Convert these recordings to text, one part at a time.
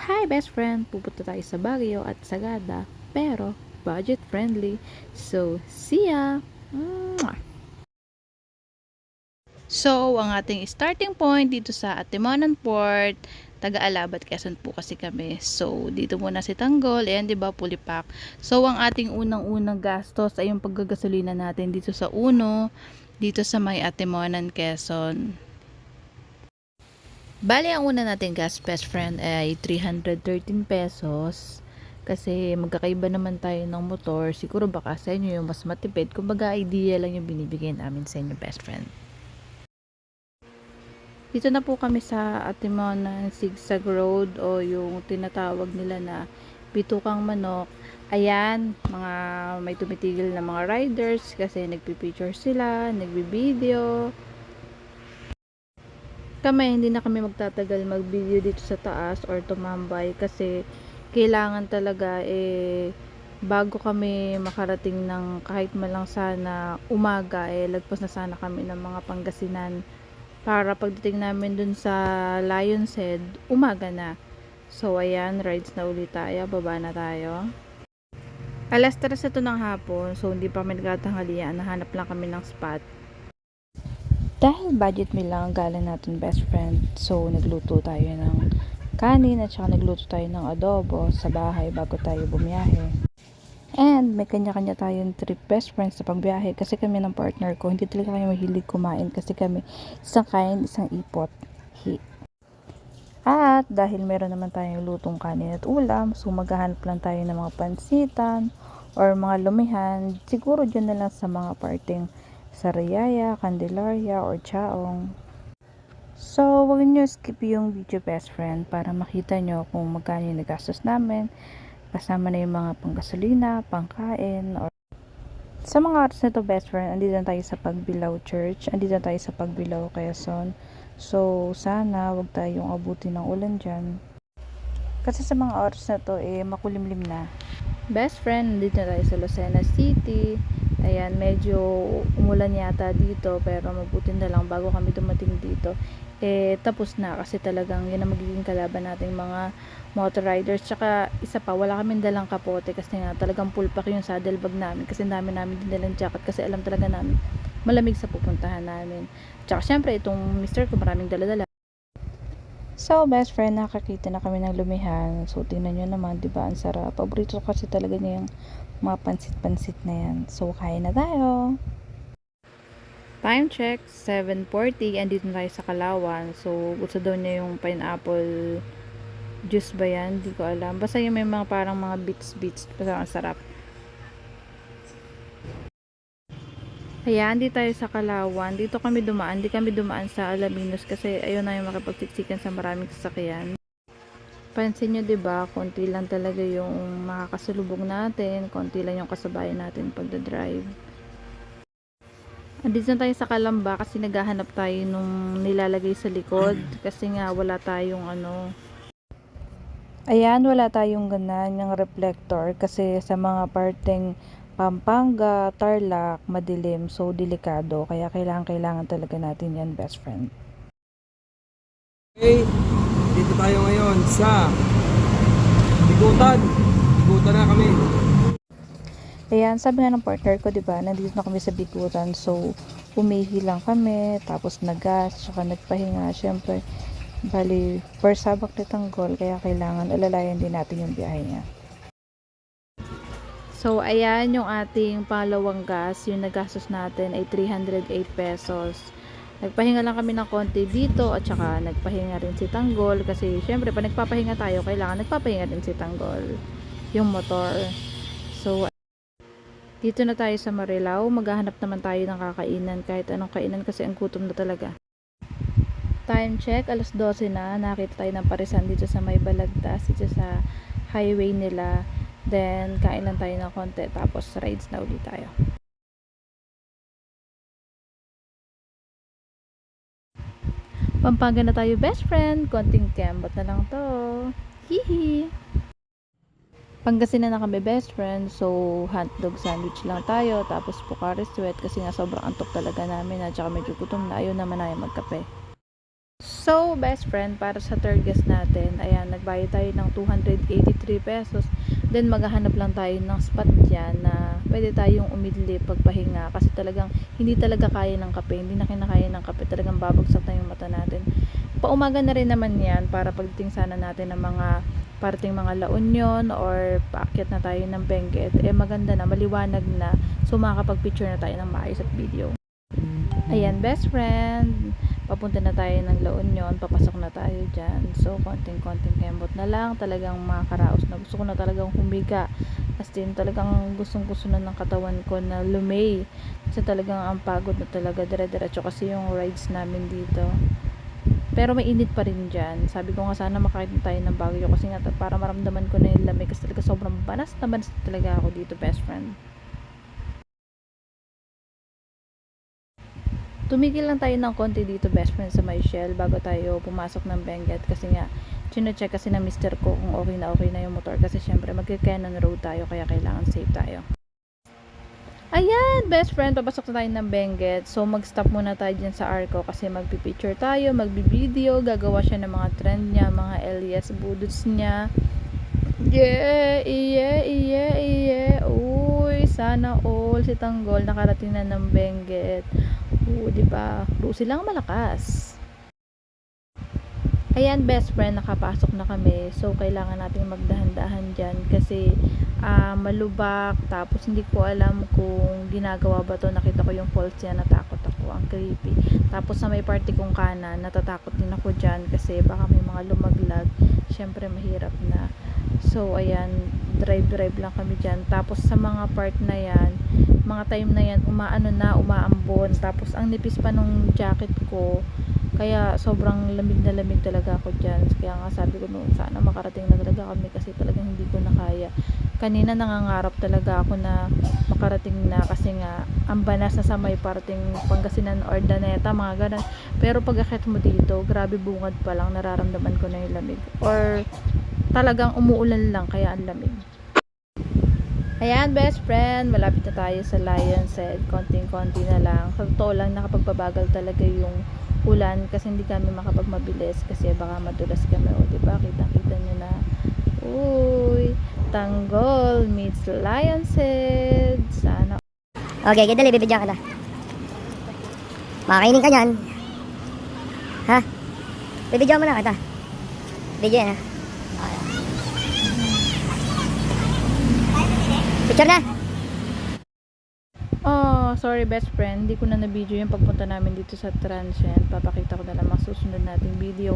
Hi best friend! Pupunta tayo sa Baguio at Sagada, pero budget friendly. So, see ya! Mwah! So, ang ating starting point dito sa Atimonan Port, taga-Alabat, Quezon po kasi kami. So, dito muna si Tanggol, ayan 'di ba, Pulipak. So, ang ating unang-unang gastos ay yung paggagasolina natin dito sa Uno, dito sa may Atimonan, Quezon. Bali, ang una nating gas best friend ay 313 pesos. Kasi magkakaiba naman tayo ng motor. Siguro baka sa inyo yung mas matipid. Kumbaga, idea lang yung binibigay namin sa inyo best friend. Dito na po kami sa Atimonan Zigzag Road o yung tinatawag nila na Bitukang Manok. Ayan, mga may tumitigil na mga riders kasi nagpipicture sila, nagbibideo. Hindi na kami magtatagal mag-video dito sa taas or tumambay kasi kailangan talaga bago kami makarating ng kahit malang sana umaga lagpas na sana kami ng mga Pangasinan para pagdating namin dun sa Lion's Head umaga na. So ayan, rides na ulit tayo, baba na tayo. Alas 3 ito ng hapon, so hindi pa kami nagtatanghalian, nahanap lang kami ng spot. Dahil budget meal lang ang galing natin best friend, so nagluto tayo ng kanin at saka nagluto tayo ng adobo sa bahay bago tayo bumiyahe. And may kanya-kanya tayong trip best friends sa pagbiyahe kasi kami ng partner ko, hindi talaga kami mahilig kumain kasi kami isang kain, isang ipot. At dahil meron naman tayong lutong kanin at ulam, so maghahanap lang tayo ng mga pansitan or mga lumihan, siguro dyan na lang sa mga parting Sariaya, Candelaria, or Chaong. So, huwag nyo skip yung video best friend para makita nyo kung magkano yung nagastos namin. Kasama na yung mga panggasolina, pangkain, or sa mga oras na to best friend, andito na tayo sa Pagbilao Church, andito na tayo sa Pagbilao, Quezon. So, sana wag tayong abutin ng ulan dyan. Kasi sa mga oras na to, makulimlim na. Best friend, nandito na tayo sa Lucena City. Ayan, medyo umulan yata dito pero mabuti na lang bago kami dumating dito tapos na kasi talagang yun ang magiging kalaban nating mga motor riders. Tsaka isa pa, wala kaming dalang kapote kasi nga talagang full pack yung saddle bag namin kasi dami namin din dalang jacket kasi alam talaga namin malamig sa pupuntahan namin. Tsaka syempre itong mister ko maraming dala-dala. So, best friend, nakakita na kami ng lumihan. So, tingnan nyo naman, diba? Ang sarap. Paborito kasi talaga niya yung mga pansit-pansit na yan. So, kain na tayo. Time check, 7:40. Andito na tayo sa Kalawan. So, gusto daw niya yung pineapple juice ba yan? Hindi ko alam. Basta yung may mga parang mga bits-bits. Basta ang sarap. Ayan, di tayo sa Kalawan. Dito kami dumaan. Di kami dumaan sa Alaminos kasi ayun na yung makipagsiksikan sa maraming sasakyan. Pansin nyo, diba, konti lang talaga yung makakasalubog natin. Konti lang yung kasabayan natin pagdadrive. Andito na tayo sa Kalamba kasi naghahanap tayo nung nilalagay sa likod. Kasi nga wala tayong Ayan, wala tayong ganang reflector kasi sa mga parteng Pampanga, Tarlac, madilim, so delikado. Kaya kailangan talaga natin yan, best friend. Okay, dito tayo ngayon sa Bigutan. Bigutan na kami. Ayan, sabi nga ng partner ko, diba, nandito na kami sa Bigutan. So, umihi lang kami, tapos nag-gas, saka nagpahinga. Syempre, bali, first sabak ni Tanggol, kaya kailangan alalayan din natin yung biyahe niya. So, ayan yung ating pangalawang gas. Yung nagastos natin ay 308 pesos. Nagpahinga lang kami ng konti dito at saka nagpahinga rin si Tanggol kasi syempre pag nagpapahinga tayo, kailangan nagpapahinga rin si Tanggol, yung motor. So, dito na tayo sa Marilao. Maghahanap naman tayo ng kakainan. Kahit anong kainan kasi ang gutom na talaga. Time check, alas 12 na. Nakita tayo ng parisan dito sa may Balagtas, dito sa highway nila. Then, kain lang tayo ng konti. Tapos, rides na ulit tayo. Pampanga na tayo, best friend. Konting kembot na lang to. Hihi! Pangasinan na kami, best friend. So, hotdog sandwich lang tayo. Tapos, Pocari Sweat kasi nga sobrang antok talaga namin. At saka medyo gutom na. Ayaw naman tayo magkape. So, best friend, para sa third guest natin, ayan, magbayad tayo ng 283 pesos. Then maghahanap lang tayo ng spot dyan na pwede tayong umidli pagpahinga, kasi talagang hindi talaga kaya ng kape, hindi na kinakaya ng kape, talagang babagsak na yung mata natin. Paumaga na rin naman yan para pagdating sana natin ng mga parting mga La Union or paakyat na tayo ng Benguet, maganda na, maliwanag na, so makakapag-picture na tayo ng maayos at video. Ayan best friend, papunta na tayo ng La Union, papasok na tayo dyan. So konting-konting kembot na lang, talagang mga karaos na gusto ko na talagang humiga, as in talagang gustong-gusto na ng katawan ko na lumay, kasi talagang ang pagod na talaga, dire-diretso kasi yung rides namin dito. Pero mainit pa rin dyan. Sabi ko nga sana makakita tayo ng Baguio, kasi nga para maramdaman ko na yung lamig, kasi talaga sobrang banas na banas talaga ako dito best friend. Tumigil lang tayo ng konti dito best friend sa may Shell bago tayo pumasok ng Benguet, kasi nga chine-check kasi ng mister ko kung okay na yung motor, kasi syempre magka-Cannon Road tayo, kaya kailangan safe tayo. Ayan best friend, papasok na tayo ng Benguet. So mag-stop muna tayo dyan sa Arco kasi magpipicture tayo, magbi-video, gagawa siya ng mga trend niya, mga Elias budots niya. Uy, sana all si Tanggol nakarating na ng Benguet. Diba? Silang malakas. Ayan best friend, nakapasok na kami. So kailangan nating magdahan-dahan dyan kasi malubak, tapos hindi ko alam kung ginagawa ba to. Nakita ko yung falls yan, natakot ako, ang creepy. Tapos sa may party kong kanan, natatakot din ako dyan kasi baka may mga lumaglag, syempre mahirap na. So ayan, drive lang kami dyan. Tapos sa mga part na yan, mga time na yan, umaambon, tapos ang nipis pa nung jacket ko, kaya sobrang lamig na lamig talaga ako dyan. Kaya nga sabi ko noon, sana makarating na talaga kami kasi talagang hindi ko na kaya. Kanina nangangarap talaga ako na makarating na, kasi nga ang banas na sa may parting Pangasinan or Daneta, mga ganun. Pero pag akit mo dito, grabe, bungad pa lang nararamdaman ko na yung lamig, or talagang umuulan lang kaya ang lamig. Ayan best friend, malapit na tayo sa Lion's Head, konting-konti na lang. Sa totoo lang, nakapagpabagal talaga yung ulan kasi hindi kami makapagmabilis kasi baka madulas kami. O diba, kitang-kita nyo na. Uy, Tanggol meets Lion's Head. Sana. Okay, dali, bibidyan ka na. Makakainin ka dyan. Ha? Bibidyan mo na kita. Video yan ha. Picture na. Oh, sorry best friend, hindi ko na na-video yung pagpunta namin dito sa Transient. Papakita ko na lang masusunod nating video.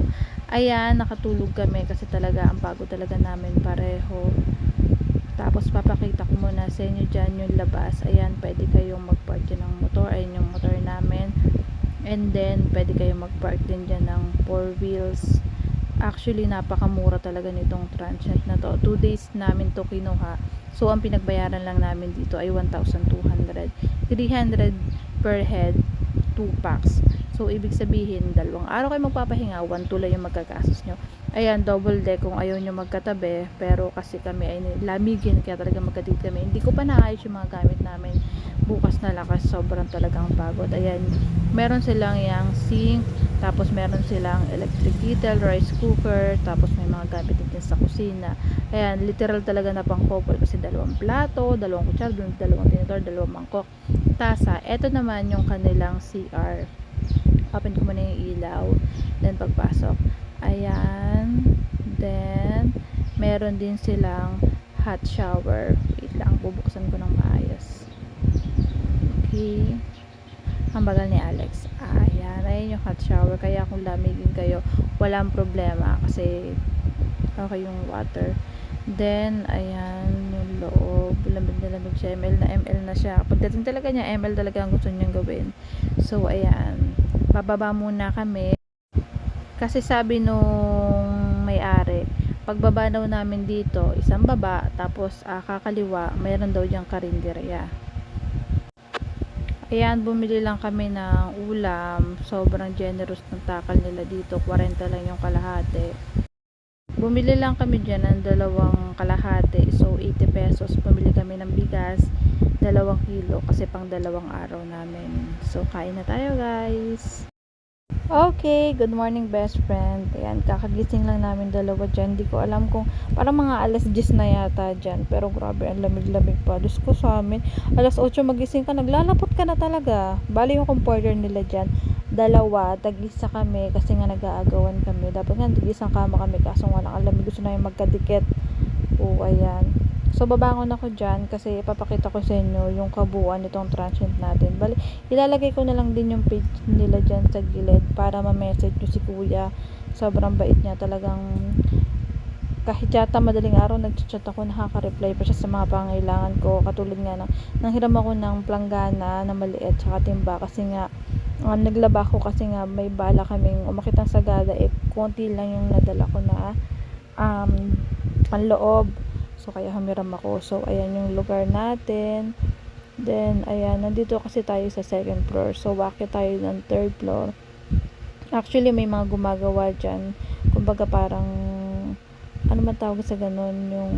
Ayan, nakatulog kami kasi talaga ang pagod talaga namin pareho. Tapos papakita ko muna sa inyo dyan yung labas. Ayan, pwede kayong mag-park dyan ng motor. Ayan yung motor namin. And then, pwede kayong mag-park din dyan ng 4 wheels. Actually, napakamura talaga nitong Transient na to. 2 days namin to kinuha. So, ang pinagbayaran lang namin dito ay 1,200. 300 per head, 2 packs. So, ibig sabihin, 2 araw kayo magpapahinga, 1 tulay yung magkakasos nyo. Ayan, double deck kung ayaw nyo magkatabi. Pero kasi kami ay lamigin, kaya talaga magkatid kami. Hindi ko pa naayos yung mga gamit namin. Bukas na lang kasi sobrang talagang pagod. Ayan, meron silang yung sink, tapos meron silang electric kettle, rice cooker, tapos may mga gamit din sa kusina. Ayan, literal talaga na pang couple kasi 2 plato, 2 kutsara, 2 tinidor, 2 mangkok, tasa. Ito naman yung kanilang CR. Open ko muna yung ilaw, then pagpasok, ayan, then meron din silang hot shower. Wait lang, bubuksan ko ng maayos. Okay, ang bagal ni Alex. Ayan yung hot shower, kaya kung lamigin kayo, walang problema kasi okay yung water. Then, ayan yung loob, lamig na lamig siya, ML na siya. Pagdating talaga niya, ML talaga ang gusto niyang gawin. So, ayan, bababa muna kami kasi sabi nung may-ari, pagbaba daw namin dito, isang baba, tapos kakaliwa, mayroon daw diyang karinderya. Ayan, bumili lang kami ng ulam. Sobrang generous ng takal nila dito. 40 lang yung kalahati. Bumili lang kami dyan ng 2 kalahati. So, 80 pesos. Bumili kami ng bigas. 2 kilo kasi pang 2 araw namin. So, kain na tayo guys. Okay, good morning best friend. Ayan, kakagising lang namin dalawa dyan. Di ko alam kung, parang mga alas 10 na yata dyan. Pero grabe, ang lamig-lamig pa. Diyos ko sa amin, alas 8 magising ka, naglalapot ka na talaga. Bali yung comforter nila dyan, dalawa, tag-isa kami kasi nga nag-aagawan kami. Dapat nga, tag-isang kama kami kaso nga lang, alam, gusto na yung magkadikit. Oo, ayan. So, babangon ako dyan kasi ipapakita ko sa inyo yung kabuuan nitong transient natin. Bali, ilalagay ko na lang din yung page nila dyan sa gilid para ma-message nyo si kuya. Sobrang bait niya. Talagang kahit yata madaling araw nag-chat ako, nakaka-reply pa siya sa mga pangailangan ko. Katulad nga nang hiram ako ng planggana na maliit tsaka timba kasi nga naglaba ko kasi nga may bala kaming umakit ng Sagada, konti lang yung nadala ko na panloob. So, kaya humiram ako. So, ayan yung lugar natin. Then, ayan, nandito kasi tayo sa second floor. So, wakit tayo ng third floor. Actually, may mga gumagawa dyan. Kumbaga, parang, ano man tawag sa ganun, yung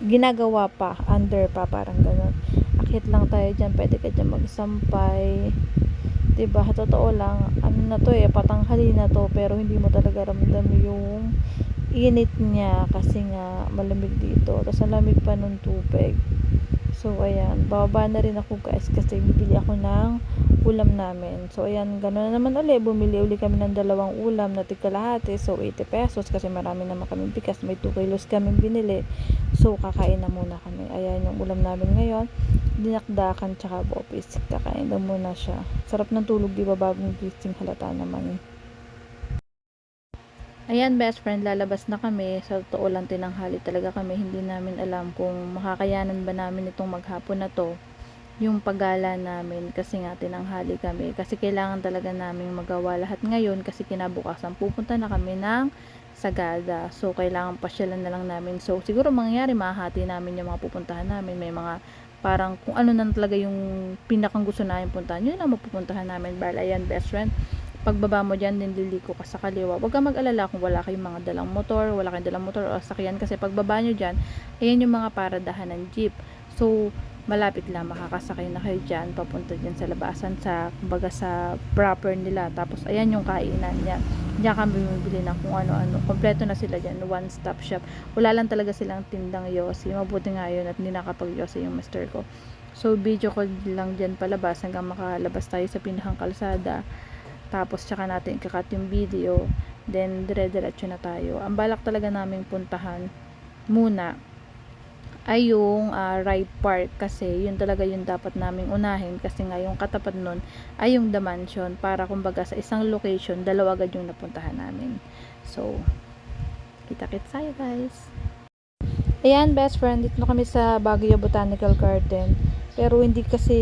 ginagawa pa, under pa, parang ganun. Akit lang tayo dyan, pwede ka dyan magsampay. Diba, totoo lang, ano na to patanghali na to, pero hindi mo talaga ramdam yung init niya kasi nga malamig dito. Tapos ang lamig pa nung tubig. So, ayan. Bababa na rin ako guys kasi bibili ako ng ulam namin. So, ayan. Gano'n na naman ulit. Bumili uli kami ng 2 ulam na tigkalahati. So, 80 pesos kasi marami naman kami bigas. May 2 kilos kami binili. So, kakain na muna kami. Ayan yung ulam namin ngayon. Dinakdakan tsaka bopis. Kakain na muna siya. Sarap ng tulog, di ba, bagong gising, halata naman. Ayan best friend, lalabas na kami. Sa totoo lang, tinanghali talaga kami. Hindi namin alam kung makakayanan ba namin itong maghapon na to, yung paggala namin, kasi nga tinanghali kami. Kasi kailangan talaga namin magawa lahat ngayon kasi kinabukasan pupunta na kami ng Sagada. So, kailangan pasyalan na lang namin. So, siguro mangyayari, mahati namin yung mga pupuntahan namin. May mga parang kung ano na talaga yung pinakang gusto namin puntahan, yun lang mapupuntahan namin. Bala, ayan best friend, pagbaba mo dyan, din liliko ka sa kaliwa. Huwag kang mag-alala kung wala kayong mga dalang motor, wala kayong dalang motor o sakyan, kasi pagbaba nyo dyan, ayan yung mga paradahan ng jeep. So, malapit lang, makakasakay na kayo dyan, papunta dyan sa labasan, sa, kumbaga sa proper nila. Tapos, ayan yung kainan niya. Diyan kami bumibili ng kung ano-ano. Kompleto na sila dyan, one stop shop. Wala lang talaga silang tindang yosi. Mabuti nga yun at hindi nakapag-yosi yung master ko. So, video ko lang dyan palabas hanggang makalabas tayo sa pinakang kalsada. Tapos, tsaka natin ikakat yung video. Then, dire-diretso na tayo. Ang balak talaga naming puntahan muna ay yung Ride Park. Kasi, yun talaga yung dapat naming unahin. Kasi nga, yung katapat nun ay yung The Mansion. Para, kumbaga, sa isang location, 2 agad yung napuntahan namin. So, kita-kits tayo, guys. Ayan, best friend. Dito na kami sa Baguio Botanical Garden. Pero hindi kasi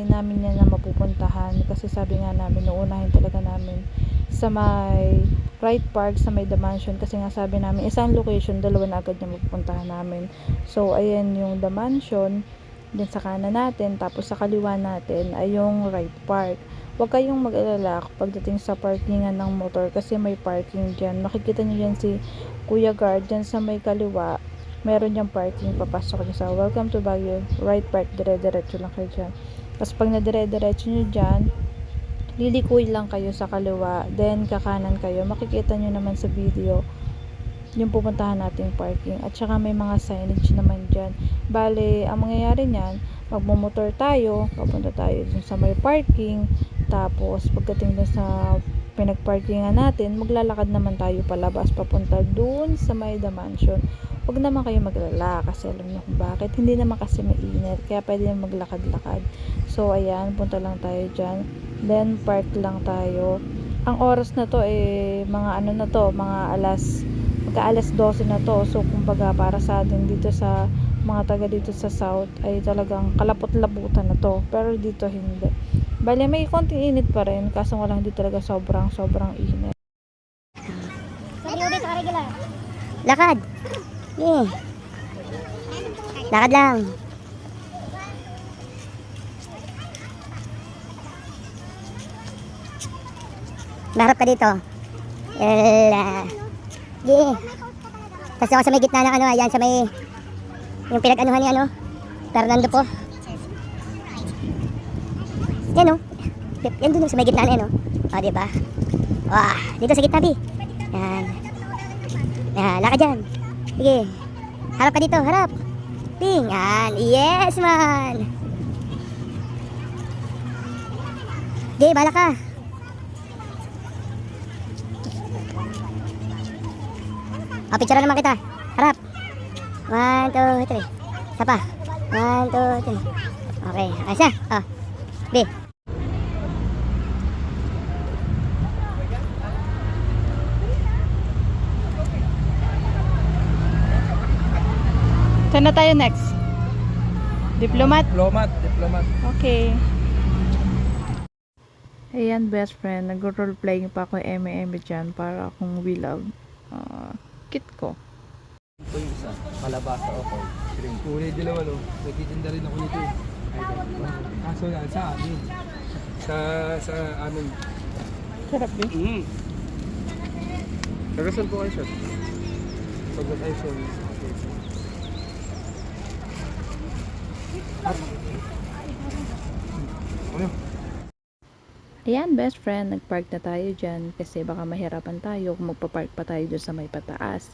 namin yan na mapupuntahan kasi sabi nga namin uunahin talaga namin sa may Ride Park, sa may The Mansion, kasi nga sabi namin isang location, 2 na agad yung mapupuntahan namin. So ayan yung The Mansion din sa kanan natin, tapos sa kaliwa natin ay yung Ride Park. Huwag kayong mag-alala pagdating sa parkingan ng motor kasi may parking dyan. Makikita nyo yan si Kuya Guard dyan sa may kaliwa. Meron yung parking, papasok nyo sa Welcome to Baguio Ride Park, dire-diretso lang kayo dyan. Tapos pag na-dire-diretso nyo dyan, lilikoy lang kayo sa kaliwa, then kakanan kayo, makikita nyo naman sa video yung pupuntahan nating parking. At saka may mga signage naman dyan. Bale, ang mangyayari nyan, magmumotor tayo, papunta tayo dun sa may parking, tapos pagdating dun sa pinagparkingan natin, maglalakad naman tayo palabas papunta dun sa may The Mansion. Huwag naman kayo maglala kasi alam niyo kung bakit. Hindi naman kasi mainit, kaya pwede naman maglakad-lakad. So, ayan, punta lang tayo dyan. Then, park lang tayo. Ang oras na to, mga ano na to, mga alas 12 na to. So, kumbaga, para sa atin dito sa mga taga dito sa South, ay talagang kalapot-labutan na to. Pero dito, hindi. Bale, may konting init pa rin, kaso wala, hindi talaga sobrang init. Lakad. Yeah. Lakad lang. Maharap ka dito. Yeah. Tapos ako sa may gitna ng ano, ayan sa may yung pinag-anuhan ni ano, Fernando po. Yan o. Yan dun sa may gitna na yan o. O, diba? Wah, dito sa gitna, Bi. Yan. Yan, lakad dyan. Sige. Harap ka dito, harap. Ting, yan. Yes, man. Sige, bala ka. Picture naman kita. Harap. 1, 2, 3. Isa pa. 1, 2, 3. Okay, ayos na. Bi. Saan na tayo next? Diplomat? Diplomat. Okay. Ayan, best friend. Nag-roleplaying pa ako eme-eme dyan para akong we love. Kit ko. Ito yung isa. Kalabasa ako. Shrimp. Kulay dilaw, no? Nagtitinda rin ako nito. Kaso yan, sa amin. Sa amin. Sarap din. Kagasan po kayo, sir. Pag tayo, sir. Ano? Ayan, best friend. Nagpark na tayo dyan kasi baka mahirapan tayo kung magpapark pa tayo dyan sa may pataas.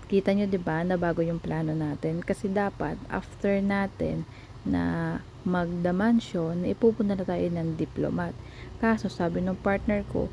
Kita nyo, diba, na bago yung plano natin. Kasi dapat, after natin na mag-the mansion, ipupunta na tayo ng Diplomat. Kaso, sabi ng partner ko,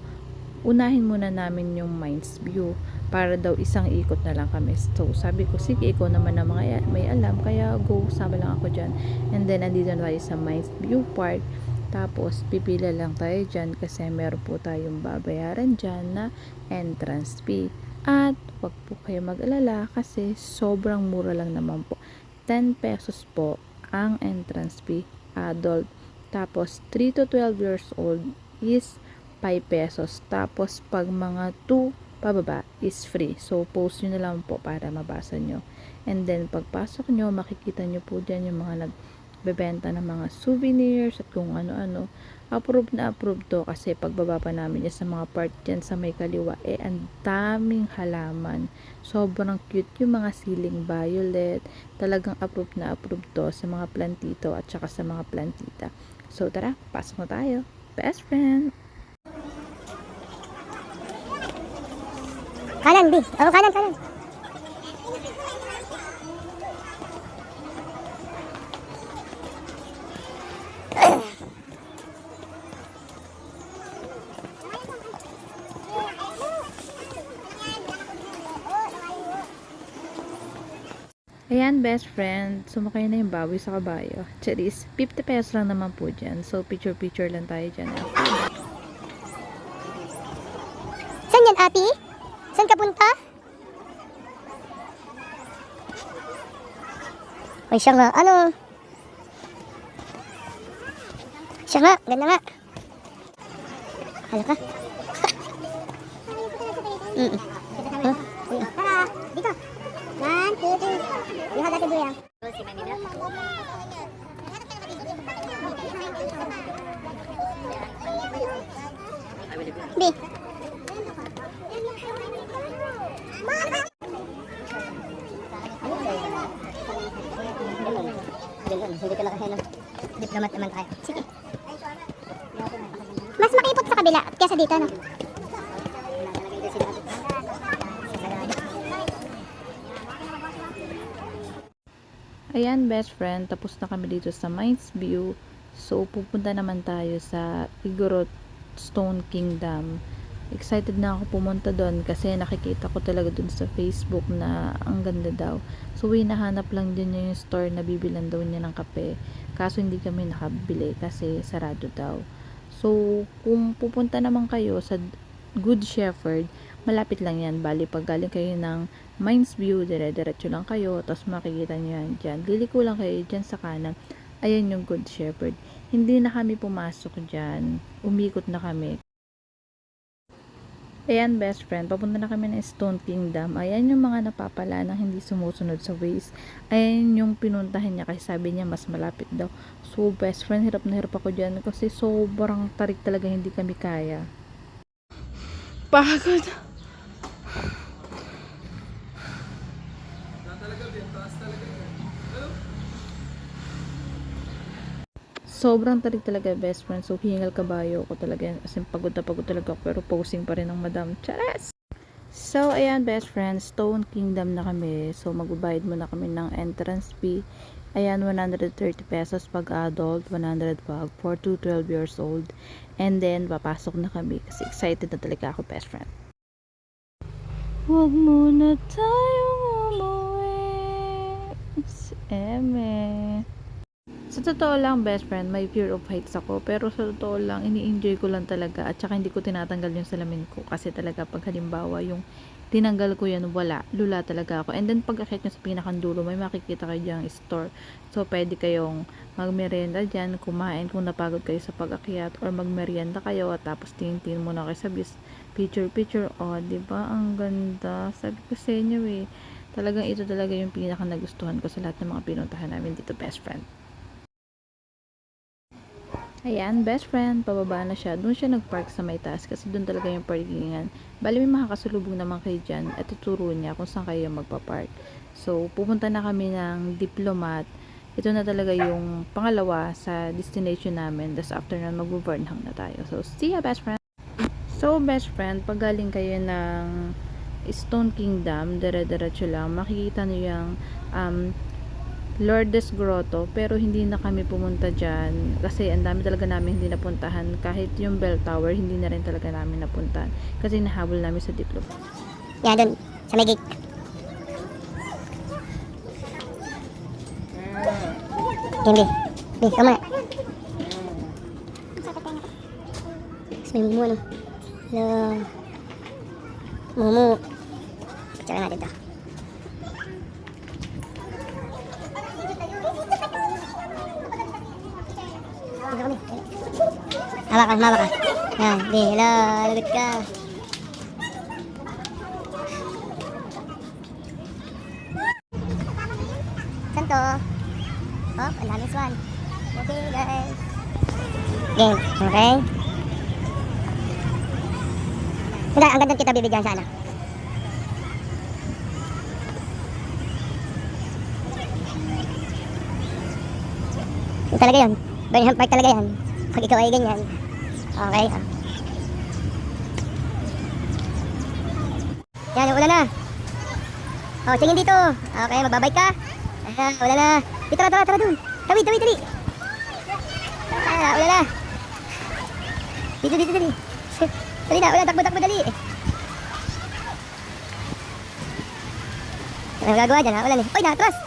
unahin muna namin yung Mines View para daw isang ikot na lang kami. So, sabi ko, sige, ikaw naman na mga may alam, kaya go, sama lang ako dyan. And then, andito na tayo sa Mines View Park. Tapos, pipila lang tayo dyan kasi meron po tayong babayaran dyan na entrance fee. At, wag po kayo mag-alala kasi sobrang mura lang naman po. 10 pesos po ang entrance fee, adult. Tapos, 3 to 12 years old is 5 pesos. Tapos, pag mga 2 pababa is free. So, post nyo na lang po para mabasa nyo. And then, pagpasok nyo, makikita nyo po dyan yung mga nagbebenta ng mga souvenirs at kung ano-ano. Approve na approve to kasi pagbaba pa namin sa mga part dyan sa may kaliwa, ang daming halaman. Sobrang cute yung mga siling violet. Talagang approve na approve to sa mga plantito at saka sa mga plantita. So, tara, pasok na tayo. Best friend! Kanan, Bi. Kanan. Ayan, best friend. Sumakay na yung baboy sa kabayo. Charis, 50 pesos lang naman po dyan. So, picture-picture lang tayo dyan. Saan yan, ate? Saan ka punta? Ay, siya nga. Ano? Siya nga. Ganda nga. Hala ka. Tara, dito. 1, 2, 3. Lihat natin buya. Bi. Hindi ka nakahinom. Diplomat naman tayo. Sige. Mas makipot sa kabila kaysa dito, no? Ayan, best friend. Tapos na kami dito sa Mines View. So, pupunta naman tayo sa Igorot Stone Kingdom. Excited na ako pumunta doon kasi nakikita ko talaga doon sa Facebook na ang ganda daw. So, hinahanap lang din niya yung store na bibilan daw niya ng kape. Kaso hindi kami nakabili kasi sarado daw. So, kung pupunta naman kayo sa Good Shepherd, malapit lang yan. Bali, pag galing kayo ng Mines View, dire-diretso lang kayo. Tapos makikita nyo yan dyan. Liliko lang kayo dyan sa kanan. Ayan yung Good Shepherd. Hindi na kami pumasok dyan. Umikot na kami. Ayan, best friend, papunta na kami ng Stone Kingdom. Ayan yung mga napapala na hindi sumusunod sa ways. Ayan yung pinuntahan niya kasi sabi niya mas malapit daw. So, best friend, hirap na hirap ako dyan kasi sobrang tarik talaga, hindi kami kaya. Pagod. Sobrang tarik talaga, best friend. So, hingal kabayo ko talaga. As in, pagod na pagod talaga ako. Pero posing pa rin ng madam. Charas! So, ayan, best friend. Stone Kingdom na kami. So, magbabayad muna kami ng entrance fee. Ayan, 130 pesos pag adult, 100 pag for to 12 years old. And then, papasok na kami. Kasi excited na talaga ako, best friend. Huwag muna tayong umuwi sa eme. Sa totoo lang, best friend, may fear of heights ako. Pero sa totoo lang, ini-enjoy ko lang talaga. At saka hindi ko tinatanggal yung salamin ko. Kasi talaga, pag halimbawa, yung tinanggal ko yan, wala. Lula talaga ako. And then, pag akit nyo sa pinakandulo, may makikita kayo dyang store. So, pwede kayong magmerienda dyan, kumain kung napagod kayo sa pag-akyat. Or magmerienda kayo, at tapos tingin-tingin muna kayo sa picture. Oh, diba? Ang ganda. Sabi ko sa inyo talagang ito talaga yung pinaka nagustuhan ko sa lahat ng mga pinuntahan namin dito, best friend. Ayan, best friend, pababa na siya. Doon siya nagpark sa may taas kasi doon talaga yung parkingan. Bali, may makakasulubong naman kayo dyan at tuturo niya kung saan kayo magpapark. So, pupunta na kami ng Diplomat. Ito na talaga yung pangalawa sa destination namin. Tapos after nun, mag-Burnham na tayo. So, see ya, best friend! So, best friend, pag galing kayo ng Stone Kingdom, dire-diretso lang, makikita niyo yung Lourdes Grotto, pero hindi na kami pumunta dyan kasi ang dami talaga namin hindi napuntahan. Kahit yung Bell Tower, hindi na rin talaga namin napuntahan kasi nahabol namin sa Diplomat. Yan, doon. Sa may gate. Hindi. Hindi, kama. Tapos may mumu, ano? Hello. Mumu. Picture natin ito. Hawakan. Yan, di, hello, lagot ka. Saan to? Oh, ang daming swan. Okay, guys. Game, okay? Hindi, ang ganda kita bibigyan sana. Yun talaga yun. Burnham Park talaga yan. Pag ikaw ay ganyan. Okay. Yan, ulan na. Oh, tingin dito. Okay, magbabay ka. Ayan, ulan na. Tara dun. Tawi. Ulan na. Dito. Dali na, ulan, takbo, dali. Ano magagawa dyan, ha? Ulan eh. Oy, natras.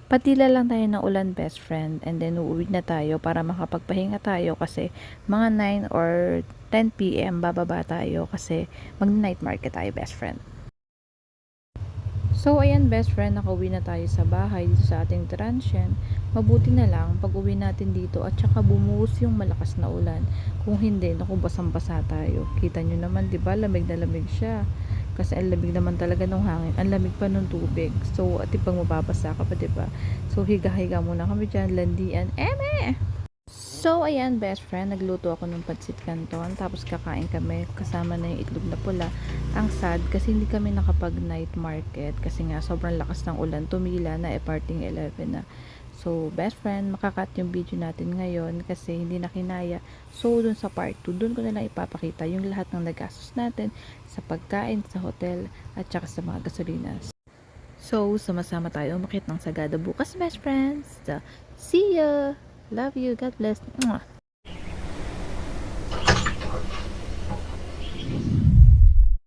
Patila lang tayo ng ulan, best friend, and then uuwi na tayo para makapagpahinga tayo kasi mga 9 or 10 PM bababa tayo kasi mag-night market tayo, best friend. So, ayan, best friend, nakauwi na tayo sa bahay dito sa ating transient. Mabuti na lang pag uwi natin dito at saka bumuhos yung malakas na ulan. Kung hindi, naku, basang-basa tayo. Kita nyo naman, di ba, lamig na lamig siya. Kasi ang lamig naman talaga ng hangin. Ang lamig pa ng tubig. So, at ibang mababasa ka pa, diba? So, higa-higa muna kami dyan. Landian. Eme! So, ayan, best friend. Nagluto ako ng pancit canton. Tapos, kakain kami. Kasama na yung itlog na pula. Ang sad, kasi hindi kami nakapag-night market. Kasi nga, sobrang lakas ng ulan. Tumila na, parting 11 na. So, best friend, makakat yung video natin ngayon kasi hindi na kinaya. So, dun sa part 2, dun ko na lang ipapakita yung lahat ng nagastos natin sa pagkain, sa hotel, at saka sa mga gasolinas. So, sama-sama tayo umakit ng Sagada bukas, best friends. So, see ya! Love you. God bless. Mwah!